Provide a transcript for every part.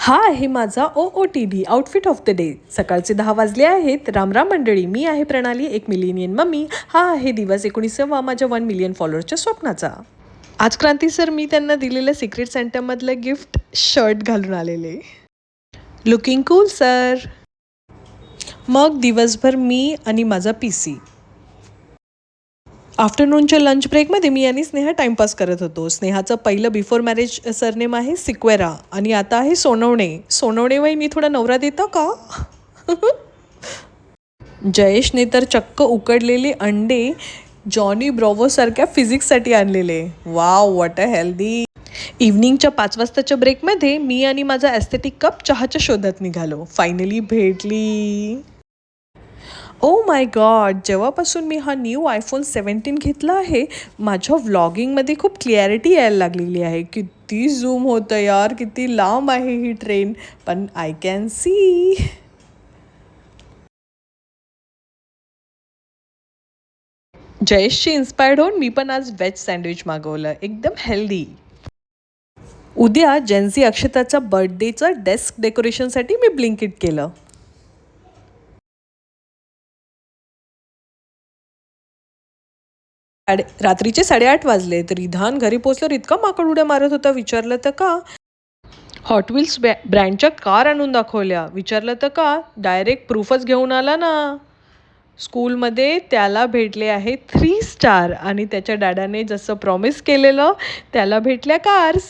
हा आहे माझा OOTD outfit of the day. सकाळचे 10 वाजले आहेत. रामराम मंडळी, मी आहे प्रणाली, एक मिलेनियन मम्मी. हा आहे दिवस 19वा माझ्या 1 मिलियन फॉलोअर्सच्या स्वप्नाचा. आज क्रांती सर मी त्यांना दिलेलं सिक्रेट सेंटरमधलं गिफ्ट शर्ट घालून आलेले. Looking cool sir. मग दिवसभर मी आणि माझा PC. आफ्टरनूनच्या लंच ब्रेकमध्ये मी आणि स्नेहा टाईमपास करत होतो. स्नेहाचं पहिलं बिफोर मॅरेज सरनेम आहे सिक्वेरा आणि आता आहे सोनवणे. सोनवणे वय मी थोडा नवरा देतो का? जयेशने तर चक्क उकडलेले अंडे जॉनी ब्रॉवोसारख्या फिजिक्ससाठी आणलेले. Wow, what a healthy. इव्हनिंगच्या 5 वाजताच्या ब्रेकमध्ये मी आणि माझा ॲस्थेटिक कप चहाच्या शोधात निघालो. फायनली भेटली. ओ माय गॉड, जेव्हापासून मी हा न्यू iPhone 17 घेतला आहे, माझ्या व्लॉगिंगमध्ये खूप क्लिअरिटी यायला लागलेली आहे. किती झूम होतं यार, किती लांब आहे ही ट्रेन, पण आय कॅन सी. जयेशची इन्स्पायर्ड होऊन मी पण आज वेज सँडविच मागवलं, एकदम हेल्दी. उद्या जेन्झी अक्षताचा बर्थडेचं डेस्क डेकोरेशनसाठी मी ब्लिंकिट केलं. रात्रीचे 8:30 वाजले तर रिधान घरी पोचल्यावर इतका माकड उड्या मारत होता. विचारलं तर का? हॉट व्हील्स ब्रँडच्या कार आणून दाखवल्या. विचारलं तर का? डायरेक्ट प्रूफच घेऊन आला ना. स्कूलमध्ये त्याला भेटले आहे 3 स्टार आणि त्याच्या डॅडाने जसं प्रॉमिस केलेलं त्याला भेटल्या कार्स.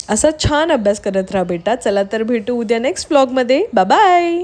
असा छान अभ्यास करत राहा बेटा. चला तर भेटू उद्या नेक्स्ट व्लॉगमध्ये. Bye bye.